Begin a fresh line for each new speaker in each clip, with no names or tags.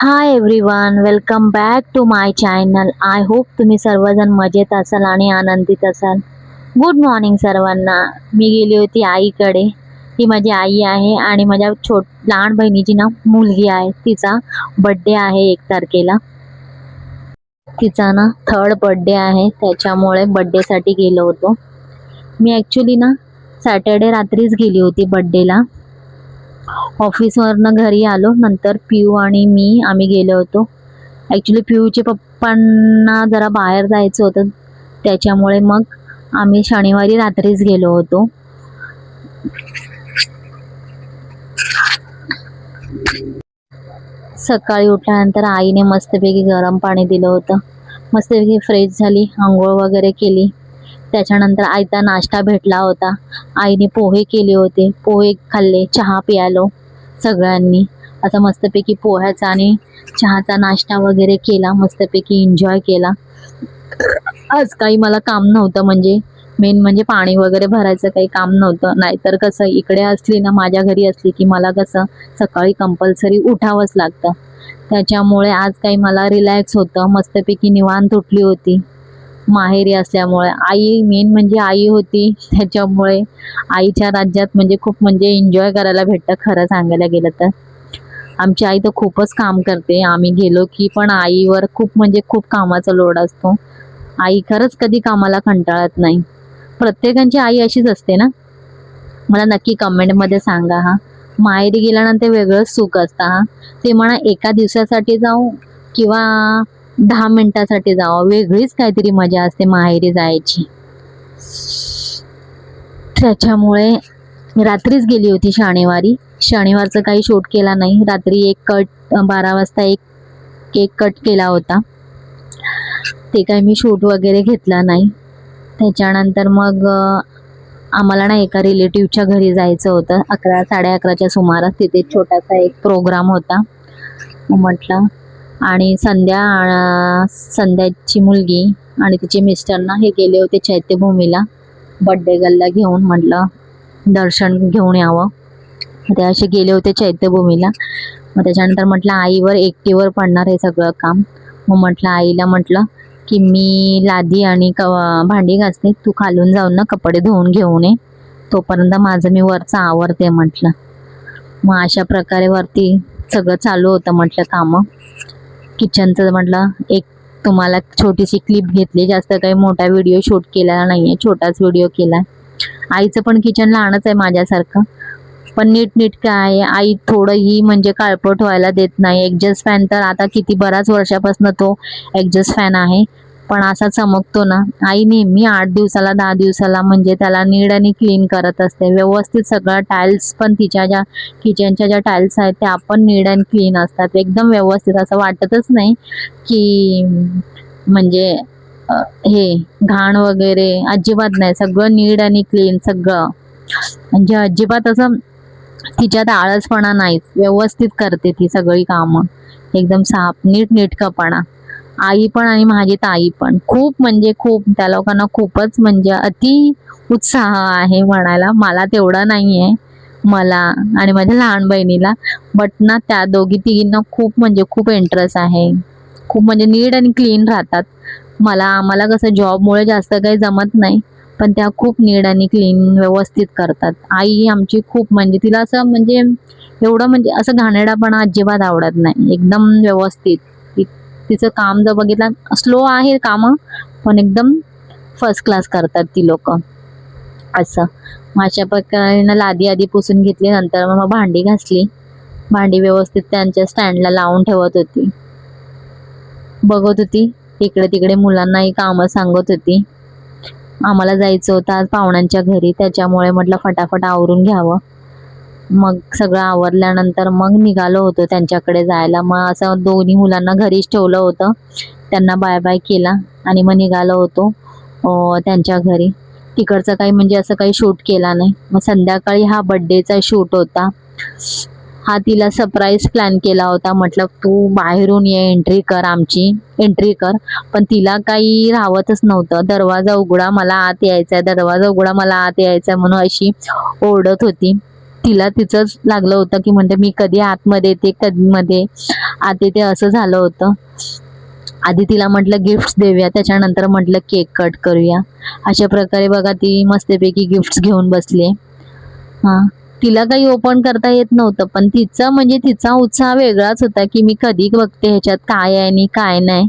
High everyone, welcome back to my channel. I hope तुम्ही सर्वजण मजेत असाल आणि आनंदित असाल. गुड मॉर्निंग सर्वांना. मी गेली होती आईकडे. ही माझी आई आहे आणि माझ्या लहान बहिणीची ना मुलगी आहे. तिचा बड्डे आहे 1 तारखेला. तिचा ना 3rd बड्डे आहे, त्याच्यामुळे बड्डेसाठी गेलो होतो. मी ॲक्च्युली ना सॅटर्डे रात्रीच गेली होती बड्डेला. ऑफिसवरनं घरी आलो, नंतर पिऊ आणि मी आम्ही गेलो होतो. ॲक्च्युली पिऊचे पप्पांना जरा बाहेर जायचं होतं, त्याच्यामुळे मग आम्ही शनिवारी रात्रीच गेलो होतो. सकाळी उठल्यानंतर आईने मस्तपैकी गरम पाणी दिलं होतं. मस्तपैकी फ्रेश झाली, आंघोळ वगैरे केली. त्याच्यानंतर आयता नाश्ता भेटला होता. आईने पोहे केले होते, पोहे खाल्ले, चहा प्यालो सगळ्यांनी. आता मस्तपैकी पोह्याचा आणि चहाचा नाश्ता वगैरे केला, मस्तपैकी एन्जॉय केला. आज काही मला काम नव्हतं, म्हणजे मेन म्हणजे पाणी वगैरे भरायचं काही काम नव्हतं. नाहीतर कसं इकडे असली ना, माझ्या घरी असली की मला कसं सकाळी कंपल्सरी उठावंच लागतं. त्याच्यामुळे आज काही मला रिलॅक्स होतं, मस्तपैकी निवांत उठली होती. माहेरी असल्यामुळे आई मेन म्हणजे आई होती, त्याच्यामुळे आईच्या राज्यात म्हणजे खूप म्हणजे एन्जॉय करायला भेटतं खरं सांगायला गेलं तर. आमची आई तर खूपच काम करते. आम्ही गेलो की पण आईवर खूप म्हणजे खूप कामाचा लोड असतो. आई खरंच कधी कामाला कंटाळत नाही. प्रत्येकाची आई अशीच असते ना? मला नक्की कमेंटमध्ये सांगा हा. माहेरी गेल्यानंतर वेगळंच सुख असतं हा. ते म्हणा एका दिवसासाठी जाऊ किंवा 10 मिनिटासाठी जावं, वेगळीच काहीतरी मजा असते माहेरी जायची. त्याच्यामुळे रात्रीच गेली होती शनिवारी. शनिवारचं काही शूट केला नाही. रात्री एक कट 12 वाजता एक केक कट केला होता. ते काही मी शूट वगैरे घेतला नाही. त्याच्यानंतर मग आम्हाला ना एका रिलेटिव्हच्या घरी जायचं होतं. 11-11:30च्या सुमारास तिथे छोटासा एक प्रोग्राम होता. म्हटलं आणि संध्याची मुलगी आणि तिचे मिस्टर ना हे गेले होते चैत्यभूमीला बड्डे गर्लला घेऊन. म्हटलं दर्शन घेऊन यावं. ते असे गेले होते चैत्यभूमीला. मग त्याच्यानंतर म्हटलं आईवर एकटीवर पडणार हे सगळं काम. मग म्हटलं आईला म्हटलं की मी लादी आणि भांडी घासते, तू खालून जाऊन ना कपडे धुवून घेऊन ये, तोपर्यंत माझं मी वरचं आवरते म्हटलं. मग अशा प्रकारे वरती सगळं चालू होतं म्हटलं कामं. किचनचं म्हटलं एक तुम्हाला छोटीशी क्लिप घेतली, जास्त काही मोठा व्हिडिओ शूट केलेला नाहीये, छोटाच व्हिडिओ केलाय. आईचं पण किचन लहानच आहे माझ्यासारखं, पण नीटनेटकं आहे. आई थोडंही म्हणजे काळपट व्हायला देत नाही. एक्झॉस्ट फॅन तर आता किती बऱ्याच वर्षापासून तो एक्झॉस्ट फॅन आहे, पण असा चमकतो ना. आई नेहमी 8 दिवसाला 10 दिवसाला म्हणजे त्याला नीट आणि क्लीन करत असते व्यवस्थित. सगळं टाईल्स पण तिच्या ज्या किचनच्या ज्या टाईल्स आहेत त्या पण नीट अँड क्लीन असतात, एकदम व्यवस्थित. असं वाटतच नाही की म्हणजे हे घाण वगैरे अजिबात नाही. सगळं नीट आणि क्लीन सगळं, म्हणजे अजिबात असं तिच्यात आळसपणा नाहीच. व्यवस्थित करते ती सगळी कामं, एकदम साफ नीटनेटकंपणा. आई पण आणि माझी ताई पण खूप म्हणजे खूप, त्या लोकांना खूपच म्हणजे अति उत्साह आहे म्हणायला. मला तेवढा नाही आहे, मला आणि माझ्या लहान बहिणीला. बट ना त्या दोघी तिघींना खूप म्हणजे खूप इंटरेस्ट आहे. खूप म्हणजे नीट आणि क्लीन राहतात. आम्हाला कसं जॉबमुळे जास्त काही जमत नाही, पण त्या खूप नीट आणि क्लीन व्यवस्थित करतात. आई आमची खूप म्हणजे तिला असं म्हणजे एवढं म्हणजे असं घाणेरडापणा अजिबात आवडत नाही, एकदम व्यवस्थित. तिचं काम जर बघितलं, स्लो आहे कामं पण एकदम फर्स्ट क्लास करतात ती लोक असं. अशा प्रकारे लादी आधी पुसून घेतली, नंतर मग भांडी घासली. भांडी व्यवस्थित त्यांच्या स्टँडला लावून ठेवत होती, बघत होती इकडे तिकडे, मुलांनाही कामं सांगत होती. आम्हाला जायचं होतं आज पाहुण्यांच्या घरी, त्याच्यामुळे म्हटलं फटाफट आवरून घ्यावं. मग सगळं आवरल्यानंतर मग निघालो होतो त्यांच्याकडे जायला. मग असं दोन्ही मुलांना घरीच ठेवलं होतं, त्यांना बाय बाय केला आणि मग निघालो होतो त्यांच्या घरी. तिकडचं काही म्हणजे असं काही शूट केला नाही. मग संध्याकाळी हा बड्डेचा शूट होता. हा तिला सरप्राईज प्लॅन केला होता. म्हटलं तू बाहेरून ये, एंट्री कर, आमची एंट्री कर. पण तिला काही राहवतच नव्हतं. दरवाजा उघडा, मला आत यायचंय, दरवाजा उघडा, मला आत यायचंय म्हणून अशी ओरडत होती. तिला तिचंच लागलं होतं की म्हणते मी कधी आतमध्ये येते, कधी मध्ये. आधी ते असं झालं होतं. आधी तिला म्हटलं गिफ्ट्स देऊया, त्याच्यानंतर म्हटलं केक कट करूया. अशा प्रकारे बघा ती मस्तपैकी गिफ्ट्स घेऊन बसली. हां. तिला काही ओपन करता येत नव्हतं, पण तिचा म्हणजे तिचा उत्साह वेगळाच होता, की मी कधी बघते ह्याच्यात काय आहे आणि काय नाही.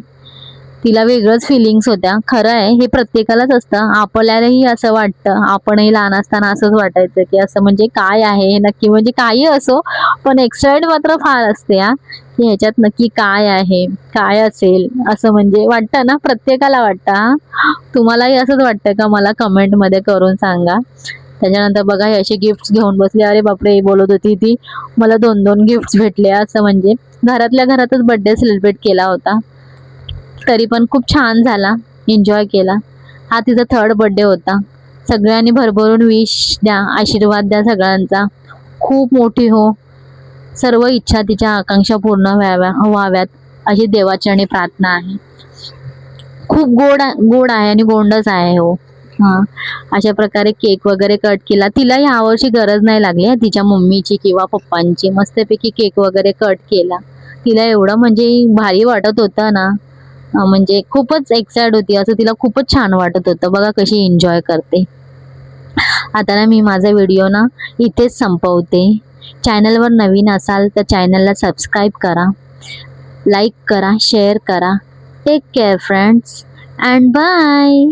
तिला वेगळंच फिलिंग्स होत्या. खरं आहे, हे प्रत्येकालाच असतं. आपल्यालाही असं वाटतं. आपणही लहान असताना असंच वाटायचं, की असं म्हणजे काय आहे हे नक्की, म्हणजे काही असो, पण एक्साईट मात्र फार असते हां, की ह्याच्यात नक्की काय आहे? काय असेल? असं म्हणजे वाटतं ना, प्रत्येकाला वाटतं हां. तुम्हालाही असंच वाटतं का? मला कमेंटमध्ये करून सांगा. त्याच्यानंतर बघा हे असे गिफ्ट्स घेऊन बसले. अरे बापरे! ही बोलत होती ती, मला 2-2 गिफ्ट्स भेटले असं म्हणजे घरातल्या घरातच बर्थडे सेलिब्रेट केला होता. तरी पण खूप छान झाला, एन्जॉय केला. हा तिचा 3rd बर्थडे होता. सगळ्यांनी भरभरून विश द्या, आशीर्वाद द्या सगळ्यांचा. खूप मोठी हो. सर्व इच्छा तिच्या आकांक्षा पूर्ण व्हाव्यात अशी देवाचरणी प्रार्थना आहे. खूप गोड आहे आणि गोंडच आहे हो. हां. अशा प्रकारे केक वगैरे कट केला. तिला यावर्षी गरज नाही लागली हां, तिच्या मम्मीची किंवा पप्पांची. मस्तपैकी केक वगैरे कट केला. तिला एवढं म्हणजे भारी वाटत होतं ना, म्हणजे खूपच एक्साईट होती. असं तिला खूपच छान वाटत होतं. बघा कशी एन्जॉय करते. आता ना मी माझा व्हिडिओ ना इथेच संपवते. चॅनलवर नवीन असाल तर चॅनलला सबस्क्राईब करा, लाईक करा, शेअर करा. Take care friends and bye.